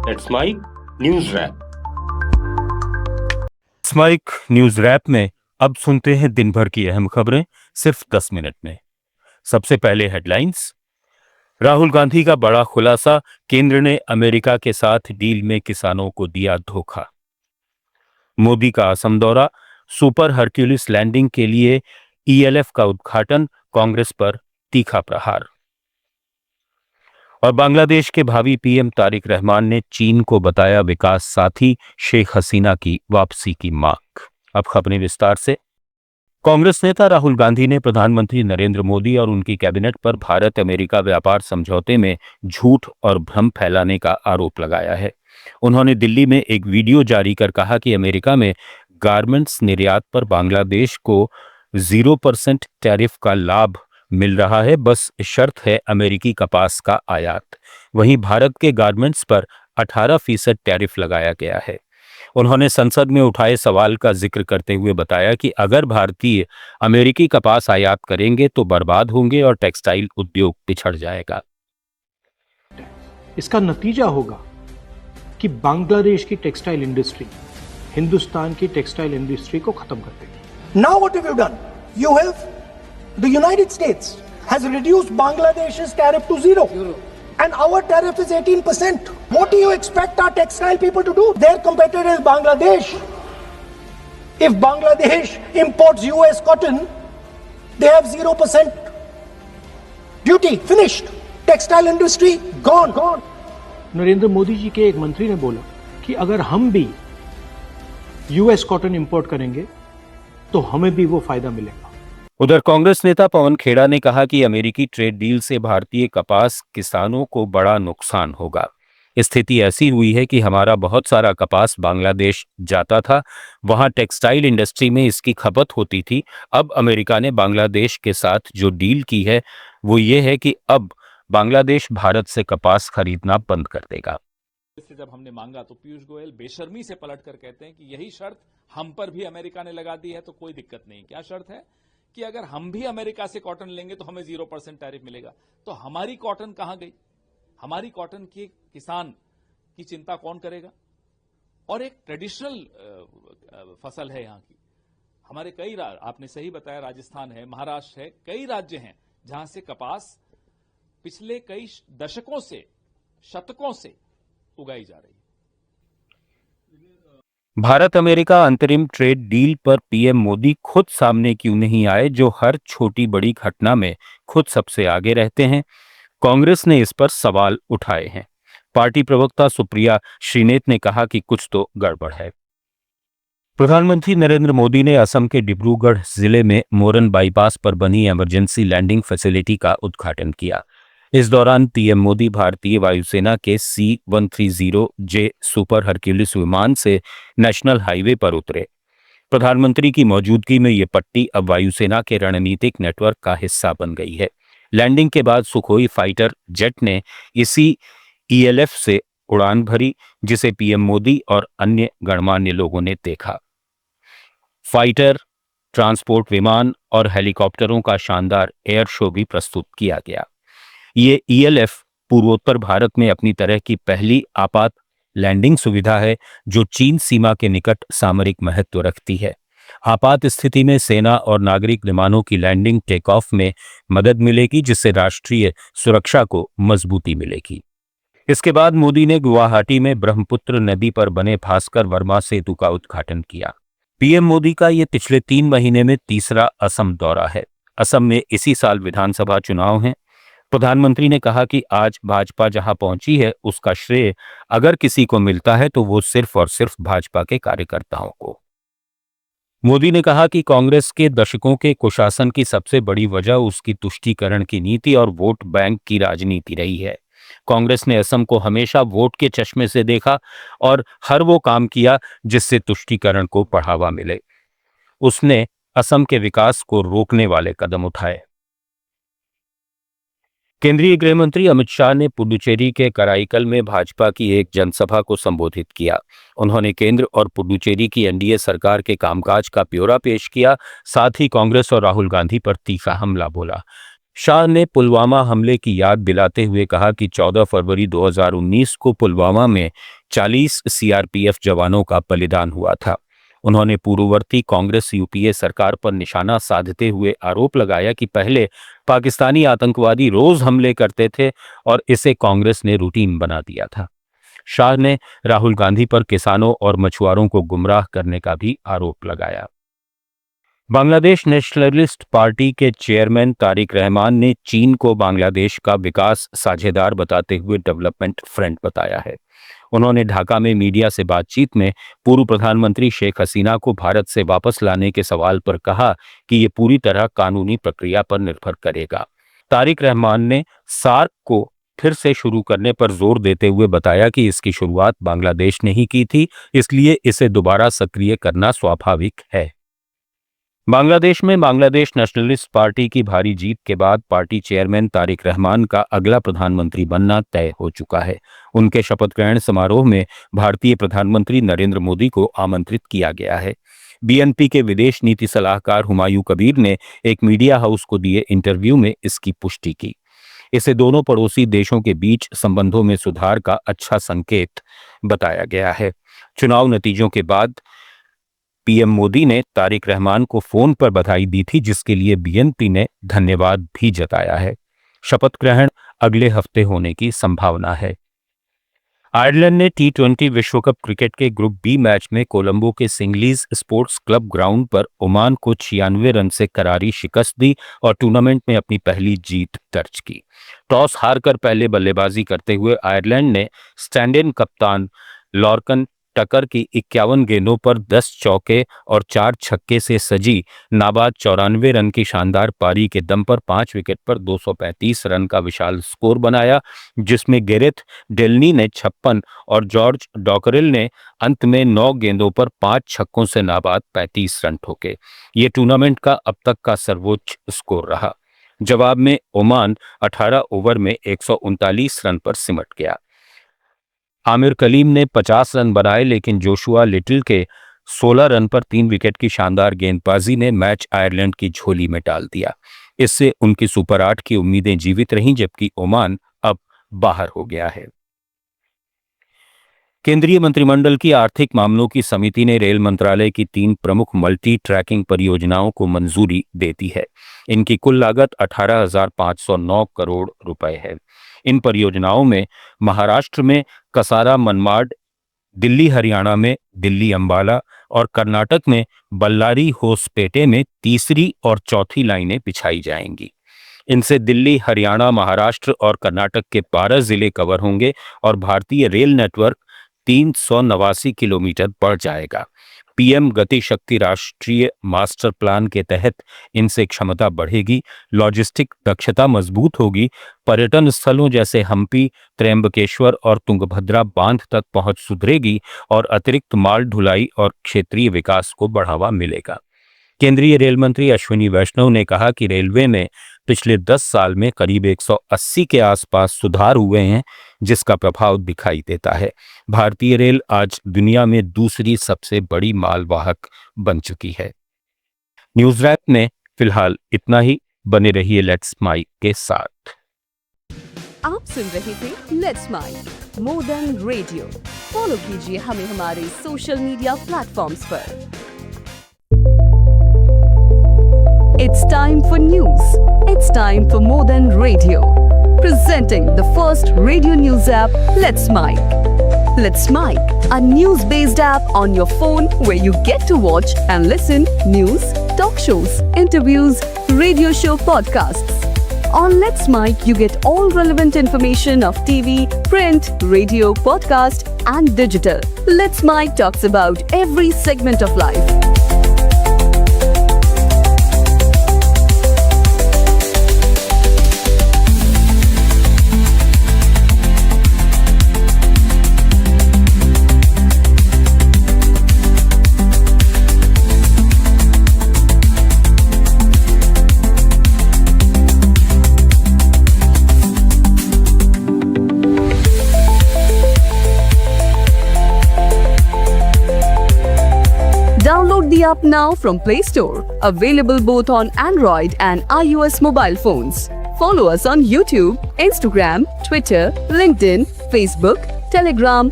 That's my news wrap. स्माइक news wrap में अब सुनते हैं दिन भर की अहम खबरें सिर्फ 10 मिनट में। सबसे पहले हेडलाइंस। राहुल गांधी का बड़ा खुलासा, केंद्र ने अमेरिका के साथ डील में किसानों को दिया धोखा। मोदी का असम दौरा, सुपर हरक्यूलिस लैंडिंग के लिए ईएलएफ का उद्घाटन, कांग्रेस पर तीखा प्रहार। और बांग्लादेश के भावी पीएम तारिक रहमान ने चीन को बताया विकास साथी, शेख हसीना की वापसी की मांग। अब खबरें विस्तार से। कांग्रेस नेता राहुल गांधी ने प्रधानमंत्री नरेंद्र मोदी और उनकी कैबिनेट पर भारत अमेरिका व्यापार समझौते में झूठ और भ्रम फैलाने का आरोप लगाया है। उन्होंने दिल्ली में एक वीडियो जारी कर कहा कि अमेरिका में गारमेंट्स निर्यात पर बांग्लादेश को 0% टैरिफ का लाभ मिल रहा है, बस शर्त है अमेरिकी कपास का आयात। वहीं भारत के गारमेंट्स पर 18% टैरिफ लगाया गया है। उन्होंने संसद में उठाए सवाल का जिक्र करते हुए बताया कि अगर भारतीय अमेरिकी कपास आयात करेंगे तो बर्बाद होंगे और टेक्सटाइल उद्योग पिछड़ जाएगा। इसका नतीजा होगा कि बांग्लादेश की टेक्सटाइल इंडस्ट्री हिंदुस्तान की टेक्सटाइल इंडस्ट्री को खत्म कर देगी। Now what have you done? You have the United States has reduced Bangladesh's tariff to zero. And our tariff is 18%. What do you expect our textile people to do? Their competitor is Bangladesh. If Bangladesh imports US cotton, they have 0% duty. Finished. Textile industry gone. Narendra Modi ji के एक मंत्री ने बोला कि अगर हम भी US cotton import करेंगे तो हमें भी वो फायदा मिलेगा। उधर कांग्रेस नेता पवन खेड़ा ने कहा कि अमेरिकी ट्रेड डील से भारतीय कपास किसानों को बड़ा नुकसान होगा। स्थिति ऐसी हुई है कि हमारा बहुत सारा कपास बांग्लादेश जाता था, वहां टेक्सटाइल इंडस्ट्री में इसकी खपत होती थी। अब अमेरिका ने बांग्लादेश के साथ जो डील की है वो ये है कि अब बांग्लादेश भारत से कपास खरीदना बंद कर देगा। से जब हमने मांगा तो पीयूष गोयल बेशर्मी से पलट कर कहते हैं कि यही शर्त हम पर भी अमेरिका ने लगा दी है तो कोई दिक्कत नहीं। क्या शर्त है? कि अगर हम भी अमेरिका से कॉटन लेंगे तो हमें 0% टैरिफ मिलेगा। तो हमारी कॉटन कहां गई? हमारी कॉटन की किसान की चिंता कौन करेगा? और एक ट्रेडिशनल फसल है यहां की। हमारे कई आपने सही बताया, राजस्थान है, महाराष्ट्र है, कई राज्य हैं जहां से कपास पिछले कई दशकों से, शतकों से उगाई जा रही है। भारत अमेरिका अंतरिम ट्रेड डील पर पीएम मोदी खुद सामने क्यों नहीं आए, जो हर छोटी बड़ी घटना में खुद सबसे आगे रहते हैं? कांग्रेस ने इस पर सवाल उठाए हैं। पार्टी प्रवक्ता सुप्रिया श्रीनेत ने कहा कि कुछ तो गड़बड़ है। प्रधानमंत्री नरेंद्र मोदी ने असम के डिब्रूगढ़ जिले में मोरन बाईपास पर बनी इमरजेंसी लैंडिंग फैसिलिटी का उद्घाटन किया। इस दौरान पीएम मोदी भारतीय वायुसेना के C-130J सुपर हरक्यूलिस विमान से नेशनल हाईवे पर उतरे। प्रधानमंत्री की मौजूदगी में ये पट्टी अब वायुसेना के रणनीतिक नेटवर्क का हिस्सा बन गई है। लैंडिंग के बाद सुखोई फाइटर जेट ने इसी ईएलएफ से उड़ान भरी, जिसे पीएम मोदी और अन्य गणमान्य लोगों ने देखा। फाइटर, ट्रांसपोर्ट विमान और हेलीकॉप्टरों का शानदार एयर शो भी प्रस्तुत किया गया। ये ईएलएफ पूर्वोत्तर भारत में अपनी तरह की पहली आपात लैंडिंग सुविधा है जो चीन सीमा के निकट सामरिक महत्व रखती है। आपात स्थिति में सेना और नागरिक विमानों की लैंडिंग टेक ऑफ में मदद मिलेगी, जिससे राष्ट्रीय सुरक्षा को मजबूती मिलेगी। इसके बाद मोदी ने गुवाहाटी में ब्रह्मपुत्र नदी पर बने भास्कर वर्मा सेतु का उद्घाटन किया। पीएम मोदी का ये पिछले 3 महीने में तीसरा असम दौरा है। असम में इसी साल विधानसभा चुनाव हैं। प्रधानमंत्री ने कहा कि आज भाजपा जहां पहुंची है उसका श्रेय अगर किसी को मिलता है तो वो सिर्फ और सिर्फ भाजपा के कार्यकर्ताओं को। मोदी ने कहा कि कांग्रेस के दशकों के कुशासन की सबसे बड़ी वजह उसकी तुष्टीकरण की नीति और वोट बैंक की राजनीति रही है। कांग्रेस ने असम को हमेशा वोट के चश्मे से देखा और हर वो काम किया जिससे तुष्टीकरण को बढ़ावा मिले। उसने असम के विकास को रोकने वाले कदम उठाए। केंद्रीय गृह मंत्री अमित शाह ने पुडुचेरी के कराईकल में भाजपा की एक जनसभा को संबोधित किया। उन्होंने केंद्र और पुडुचेरी की एनडीए सरकार के कामकाज का ब्यौरा पेश किया। साथ ही कांग्रेस और राहुल गांधी पर तीखा हमला बोला। शाह ने पुलवामा हमले की याद दिलाते हुए कहा कि 14 फरवरी 2019 को पुलवामा में 40 सीआरपीएफ जवानों का बलिदान हुआ था। उन्होंने पूर्ववर्ती कांग्रेस यूपीए सरकार पर निशाना साधते हुए आरोप लगाया कि पहले पाकिस्तानी आतंकवादी रोज हमले करते थे और इसे कांग्रेस ने रूटीन बना दिया था। शाह ने राहुल गांधी पर किसानों और मछुआरों को गुमराह करने का भी आरोप लगाया। बांग्लादेश नेशनलिस्ट पार्टी के चेयरमैन तारिक रहमान ने चीन को बांग्लादेश का विकास साझेदार बताते हुए डेवलपमेंट फ्रेंड बताया है। उन्होंने ढाका में मीडिया से बातचीत में पूर्व प्रधानमंत्री शेख हसीना को भारत से वापस लाने के सवाल पर कहा कि ये पूरी तरह कानूनी प्रक्रिया पर निर्भर करेगा। तारिक रहमान ने सार्क को फिर से शुरू करने पर जोर देते हुए बताया कि इसकी शुरुआत बांग्लादेश ने ही की थी, इसलिए इसे दोबारा सक्रिय करना स्वाभाविक है। बांग्लादेश में बांग्लादेश नेशनलिस्ट पार्टी की भारी जीत के बाद पार्टी चेयरमैन तारिक रहमान का अगला प्रधानमंत्री बनना तय हो चुका है। उनके शपथ ग्रहण समारोह में भारतीय प्रधानमंत्री नरेंद्र मोदी को आमंत्रित किया गया है। बीएनपी के विदेश नीति सलाहकार हुमायूं कबीर ने एक मीडिया हाउस को दिए इंटरव्यू में इसकी पुष्टि की। इसे दोनों पड़ोसी देशों के बीच संबंधों में सुधार का अच्छा संकेत बताया गया है। चुनाव नतीजों के बाद पीएम मोदी ने तारिक रहमान को फोन पर बधाई दी थी, जिसके लिए बीएनपी ने धन्यवाद भी जताया है। शपथ ग्रहण अगले हफ्ते होने की संभावना है। आयरलैंड ने टी20 विश्व कप क्रिकेट के ग्रुप बी मैच में कोलंबो के सिंगलीज स्पोर्ट्स क्लब ग्राउंड पर ओमान को 96 रन से करारी शिकस्त दी और टूर्नामेंट में अपनी पहली जीत दर्ज की। टॉस हारकर पहले बल्लेबाजी करते हुए आयरलैंड ने स्टैंड इन कप्तान लॉर्कन टकर की 51 गेंदों पर 10 चौके और 4 छक्के से सजी नाबाद 94 रन की शानदार पारी के दम पर 5 विकेट पर 235 रन का विशाल स्कोर बनाया, जिसमें गैरेथ डेलनी ने 56 और जॉर्ज डॉकरेल ने अंत में 9 गेंदों पर 5 छक्कों से नाबाद 35 रन ठोके। ये टूर्नामेंट का अब तक का सर्वोच्च स्कोर रहा। जवाब में ओमान 18 ओवर में 139 रन पर सिमट गया। आमिर कलीम ने 50 रन बनाए, लेकिन जोशुआ लिटिल के 16 रन पर 3 विकेट की शानदार गेंदबाजी ने मैच आयरलैंड की झोली में डाल दिया। इससे उनकी सुपर 8 की उम्मीदें जीवित रहीं, जबकि ओमान अब बाहर हो गया है। केंद्रीय मंत्रिमंडल की आर्थिक मामलों की समिति ने रेल मंत्रालय की 3 प्रमुख मल्टी ट्रैकिंग परियोजनाओं को मंजूरी दे दी है। इनकी कुल लागत 18,509 करोड़ रुपए है। इन परियोजनाओं में महाराष्ट्र में कसारा मनमाड, दिल्ली हरियाणा में दिल्ली अंबाला और कर्नाटक में बल्लारी होसपेटे में तीसरी और चौथी लाइनें बिछाई जाएंगी। इनसे दिल्ली, हरियाणा, महाराष्ट्र और कर्नाटक के 12 जिले कवर होंगे और भारतीय रेल नेटवर्क 389 किलोमीटर बढ़ जाएगा। पीएम गति शक्ति राष्ट्रीय मास्टर प्लान के तहत इनसे क्षमता बढ़ेगी, लॉजिस्टिक दक्षता मजबूत होगी, पर्यटन स्थलों जैसे हम्पी, त्र्यंबकेश्वर और तुंगभद्रा बांध तक पहुंच सुधरेगी और अतिरिक्त माल ढुलाई और क्षेत्रीय विकास को बढ़ावा मिलेगा। केंद्रीय रेल मंत्री अश्विनी वैष्णव ने कहा कि रेलवे में पिछले 10 साल में करीब 180 के आसपास सुधार हुए हैं, जिसका प्रभाव दिखाई देता है। भारतीय रेल आज दुनिया में दूसरी सबसे बड़ी मालवाहक बन चुकी है। न्यूज रैप में फिलहाल इतना ही। बने रहिए लेट्स माइक के साथ। आप सुन रहे थे let's mic more than radio. Follow कीजिए हमें हमारे सोशल मीडिया प्लेटफॉर्म्स पर। It's time for news. It's time for More Than Radio. Presenting the first radio news app, Let's Mic. Let's Mic, a news-based app on your phone where you get to watch and listen news, talk shows, interviews, radio show podcasts. On Let's Mic, you get all relevant information of TV, print, radio, podcast, and digital. Let's Mic talks about every segment of life. Download the app now from Play Store. Available both on Android and iOS mobile phones. Follow us on YouTube, Instagram, Twitter, LinkedIn, Facebook, Telegram,